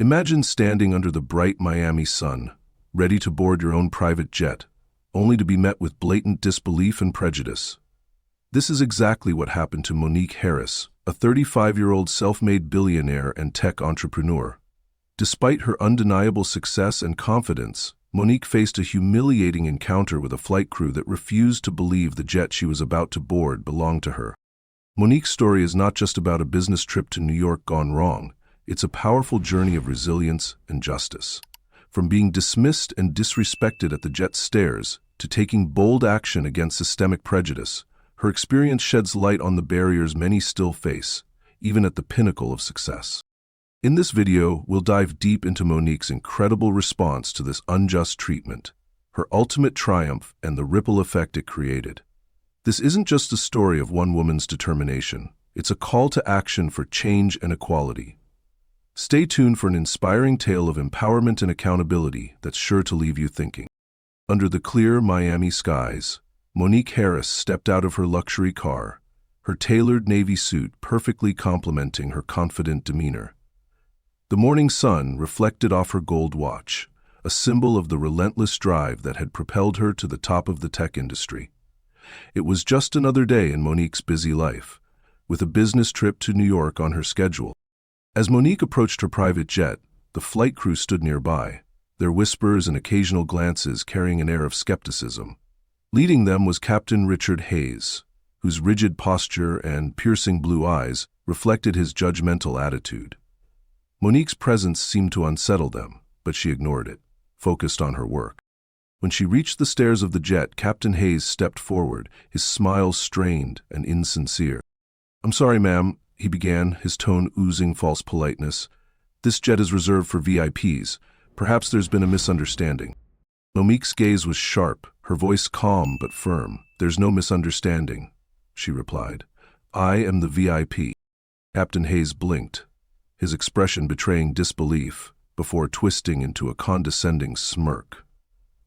Imagine standing under the bright Miami sun, ready to board your own private jet, only to be met with blatant disbelief and prejudice. This is exactly what happened to Monique Harris, a 35-year-old self-made billionaire and tech entrepreneur. Despite her undeniable success and confidence, Monique faced a humiliating encounter with a flight crew that refused to believe the jet she was about to board belonged to her. Monique's story is not just about a business trip to New York gone wrong. It's a powerful journey of resilience and justice. From being dismissed and disrespected at the jet's stairs to taking bold action against systemic prejudice, her experience sheds light on the barriers many still face, even at the pinnacle of success. In this video, we'll dive deep into Monique's incredible response to this unjust treatment, her ultimate triumph, and the ripple effect it created. This isn't just a story of one woman's determination. It's a call to action for change and equality. Stay tuned for an inspiring tale of empowerment and accountability that's sure to leave you thinking. Under the clear Miami skies, Monique Harris stepped out of her luxury car, her tailored navy suit perfectly complementing her confident demeanor. The morning sun reflected off her gold watch, a symbol of the relentless drive that had propelled her to the top of the tech industry. It was just another day in Monique's busy life, with a business trip to New York on her schedule. As Monique approached her private jet, the flight crew stood nearby, their whispers and occasional glances carrying an air of skepticism. Leading them was Captain Richard Hayes, whose rigid posture and piercing blue eyes reflected his judgmental attitude. Monique's presence seemed to unsettle them, but she ignored it, focused on her work. When she reached the stairs of the jet, Captain Hayes stepped forward, his smile strained and insincere. "I'm sorry, ma'am," he began, his tone oozing false politeness. "This jet is reserved for VIPs. Perhaps there's been a misunderstanding." Monique's gaze was sharp, her voice calm but firm. "There's no misunderstanding," she replied. "I am the VIP." Captain Hayes blinked, his expression betraying disbelief, before twisting into a condescending smirk.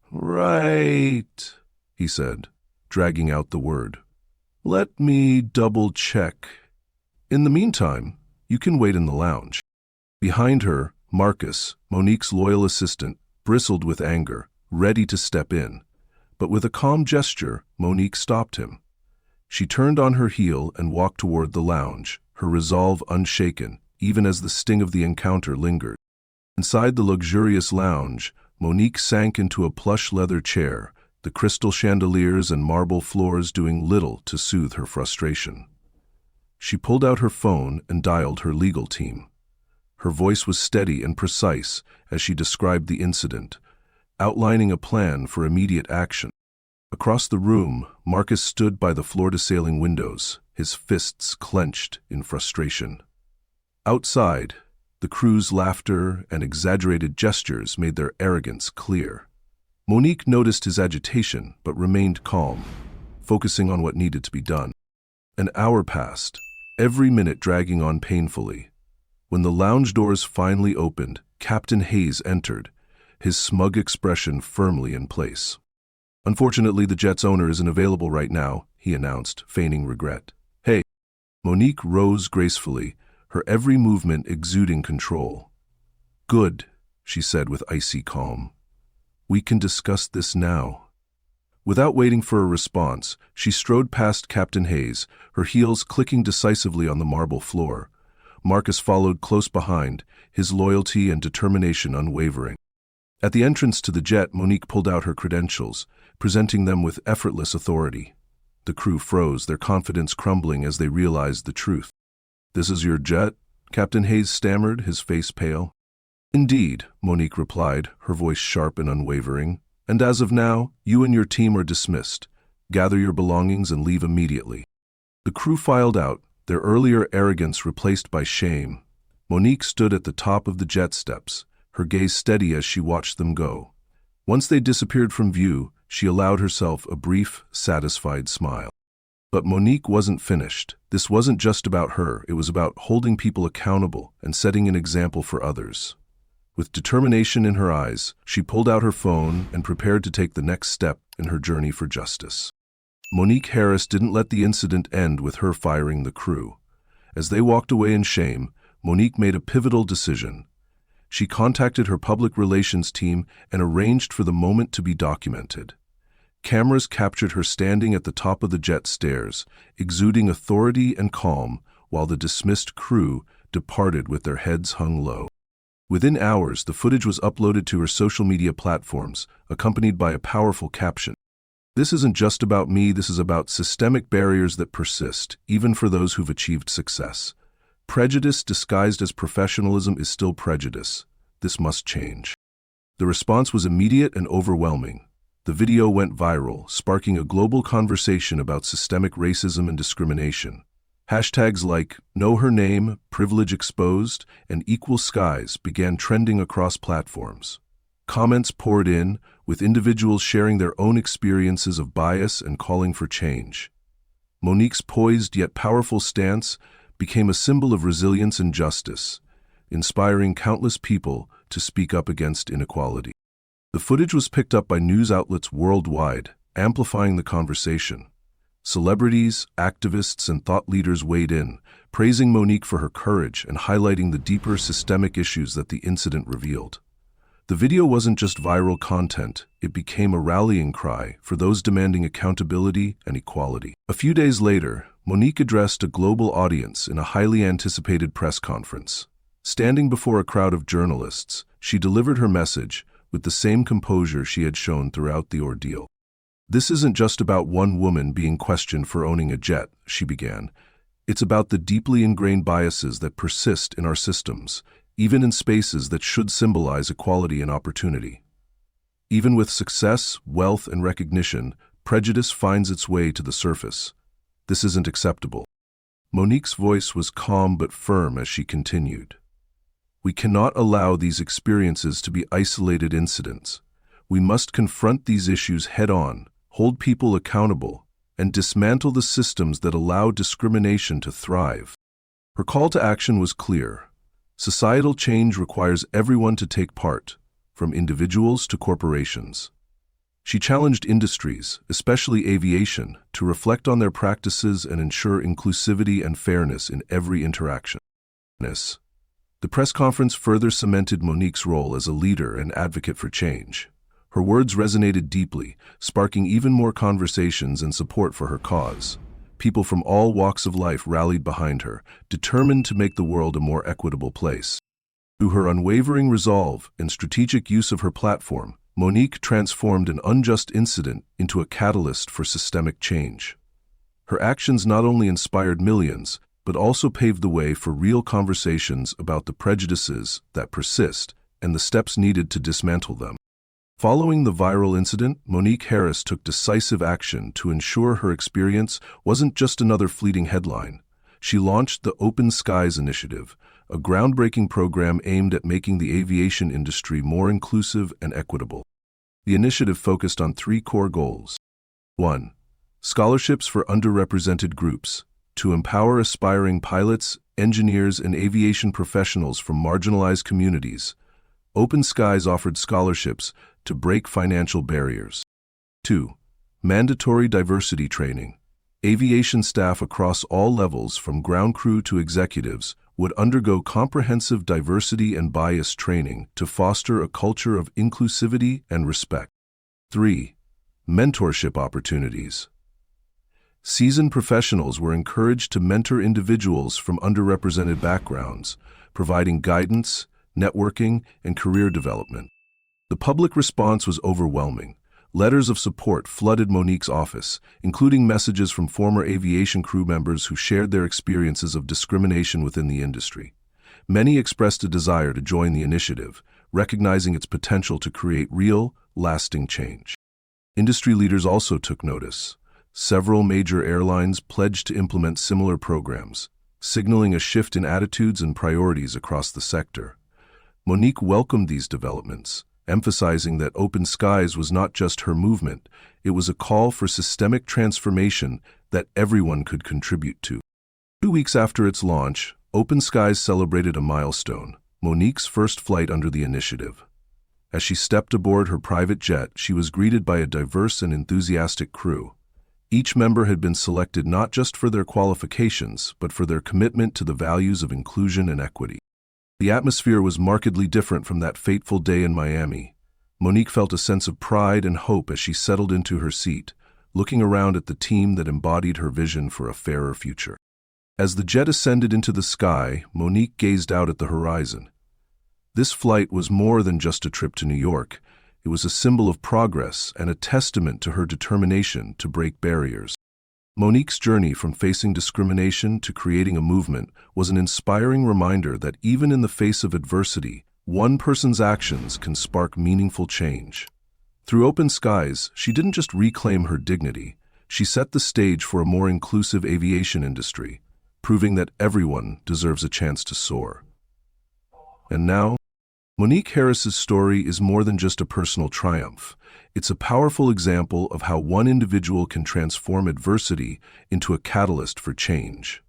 "Right," he said, dragging out the word. "Let me double-check. In the meantime, you can wait in the lounge." Behind her, Marcus, Monique's loyal assistant, bristled with anger, ready to step in. But with a calm gesture, Monique stopped him. She turned on her heel and walked toward the lounge, her resolve unshaken, even as the sting of the encounter lingered. Inside the luxurious lounge, Monique sank into a plush leather chair, the crystal chandeliers and marble floors doing little to soothe her frustration. She pulled out her phone and dialed her legal team. Her voice was steady and precise as she described the incident, outlining a plan for immediate action. Across the room, Marcus stood by the floor-to-ceiling windows, his fists clenched in frustration. Outside, the crew's laughter and exaggerated gestures made their arrogance clear. Monique noticed his agitation but remained calm, focusing on what needed to be done. An hour passed, every minute dragging on painfully. When the lounge doors finally opened, Captain Hayes entered, his smug expression firmly in place. "Unfortunately, the jet's owner isn't available right now," he announced, feigning regret. "Hey." Monique rose gracefully, her every movement exuding control. "Good," she said with icy calm. "We can discuss this now." Without waiting for a response, she strode past Captain Hayes, her heels clicking decisively on the marble floor. Marcus followed close behind, his loyalty and determination unwavering. At the entrance to the jet, Monique pulled out her credentials, presenting them with effortless authority. The crew froze, their confidence crumbling as they realized the truth. "This is your jet?" Captain Hayes stammered, his face pale. "Indeed," Monique replied, her voice sharp and unwavering. "And as of now, you and your team are dismissed. Gather your belongings and leave immediately." The crew filed out, their earlier arrogance replaced by shame. Monique stood at the top of the jet steps, her gaze steady as she watched them go. Once they disappeared from view, she allowed herself a brief, satisfied smile. But Monique wasn't finished. This wasn't just about her, it was about holding people accountable and setting an example for others. With determination in her eyes, she pulled out her phone and prepared to take the next step in her journey for justice. Monique Harris didn't let the incident end with her firing the crew. As they walked away in shame, Monique made a pivotal decision. She contacted her public relations team and arranged for the moment to be documented. Cameras captured her standing at the top of the jet stairs, exuding authority and calm, while the dismissed crew departed with their heads hung low. Within hours, the footage was uploaded to her social media platforms, accompanied by a powerful caption. "This isn't just about me, this is about systemic barriers that persist, even for those who've achieved success. Prejudice disguised as professionalism is still prejudice. This must change." The response was immediate and overwhelming. The video went viral, sparking a global conversation about systemic racism and discrimination. Hashtags like "Know Her Name," "Privilege Exposed," and "Equal Skies" began trending across platforms. Comments poured in, with individuals sharing their own experiences of bias and calling for change. Monique's poised yet powerful stance became a symbol of resilience and justice, inspiring countless people to speak up against inequality. The footage was picked up by news outlets worldwide, amplifying the conversation. Celebrities, activists, and thought leaders weighed in, praising Monique for her courage and highlighting the deeper systemic issues that the incident revealed. The video wasn't just viral content, it became a rallying cry for those demanding accountability and equality. A few days later, Monique addressed a global audience in a highly anticipated press conference. Standing before a crowd of journalists, she delivered her message with the same composure she had shown throughout the ordeal. "This isn't just about one woman being questioned for owning a jet," she began. "It's about the deeply ingrained biases that persist in our systems, even in spaces that should symbolize equality and opportunity. Even with success, wealth, and recognition, prejudice finds its way to the surface. This isn't acceptable." Monique's voice was calm but firm as she continued. "We cannot allow these experiences to be isolated incidents. We must confront these issues head-on, hold people accountable, and dismantle the systems that allow discrimination to thrive." Her call to action was clear. Societal change requires everyone to take part, from individuals to corporations. She challenged industries, especially aviation, to reflect on their practices and ensure inclusivity and fairness in every interaction. The press conference further cemented Monique's role as a leader and advocate for change. Her words resonated deeply, sparking even more conversations and support for her cause. People from all walks of life rallied behind her, determined to make the world a more equitable place. Through her unwavering resolve and strategic use of her platform, Monique transformed an unjust incident into a catalyst for systemic change. Her actions not only inspired millions, but also paved the way for real conversations about the prejudices that persist and the steps needed to dismantle them. Following the viral incident, Monique Harris took decisive action to ensure her experience wasn't just another fleeting headline. She launched the Open Skies Initiative, a groundbreaking program aimed at making the aviation industry more inclusive and equitable. The initiative focused on three core goals. 1. Scholarships for underrepresented groups, to empower aspiring pilots, engineers, and aviation professionals from marginalized communities. Open Skies offered scholarships to break financial barriers. 2. Mandatory diversity training. Aviation staff across all levels, from ground crew to executives, would undergo comprehensive diversity and bias training to foster a culture of inclusivity and respect. 3. Mentorship opportunities. Seasoned professionals were encouraged to mentor individuals from underrepresented backgrounds, providing guidance, networking, and career development. The public response was overwhelming. Letters of support flooded Monique's office, including messages from former aviation crew members who shared their experiences of discrimination within the industry. Many expressed a desire to join the initiative, recognizing its potential to create real, lasting change. Industry leaders also took notice. Several major airlines pledged to implement similar programs, signaling a shift in attitudes and priorities across the sector. Monique welcomed these developments, emphasizing that Open Skies was not just her movement, it was a call for systemic transformation that everyone could contribute to. 2 weeks after its launch, Open Skies celebrated a milestone, Monique's first flight under the initiative. As she stepped aboard her private jet, she was greeted by a diverse and enthusiastic crew. Each member had been selected not just for their qualifications, but for their commitment to the values of inclusion and equity. The atmosphere was markedly different from that fateful day in Miami. Monique felt a sense of pride and hope as she settled into her seat, looking around at the team that embodied her vision for a fairer future. As the jet ascended into the sky, Monique gazed out at the horizon. This flight was more than just a trip to New York. It was a symbol of progress and a testament to her determination to break barriers. Monique's journey from facing discrimination to creating a movement was an inspiring reminder that even in the face of adversity, one person's actions can spark meaningful change. Through Open Skies, she didn't just reclaim her dignity, she set the stage for a more inclusive aviation industry, proving that everyone deserves a chance to soar. And now, Monique Harris's story is more than just a personal triumph. It's a powerful example of how one individual can transform adversity into a catalyst for change.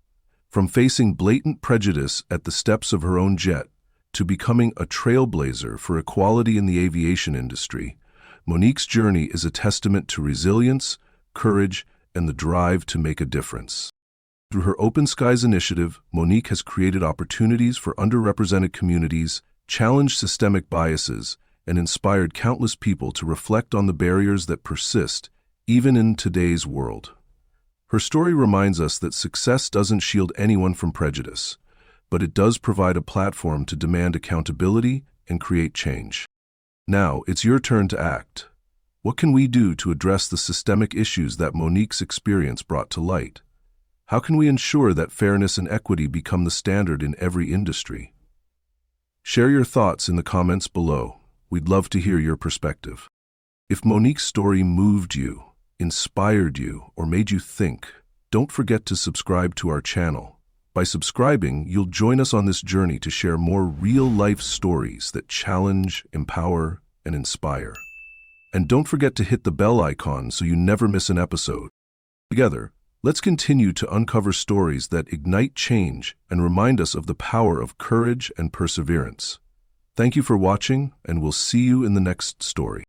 From facing blatant prejudice at the steps of her own jet to becoming a trailblazer for equality in the aviation industry, Monique's journey is a testament to resilience, courage, and the drive to make a difference. Through her Open Skies initiative, Monique has created opportunities for underrepresented communities, challenged systemic biases, and inspired countless people to reflect on the barriers that persist, even in today's world. Her story reminds us that success doesn't shield anyone from prejudice, but it does provide a platform to demand accountability and create change. Now, it's your turn to act. What can we do to address the systemic issues that Monique's experience brought to light? How can we ensure that fairness and equity become the standard in every industry? Share your thoughts in the comments below. We'd love to hear your perspective. If Monique's story moved you, inspired you, or made you think, don't forget to subscribe to our channel. By subscribing, you'll join us on this journey to share more real-life stories that challenge, empower, and inspire. And don't forget to hit the bell icon so you never miss an episode. Together, let's continue to uncover stories that ignite change and remind us of the power of courage and perseverance. Thank you for watching, and we'll see you in the next story.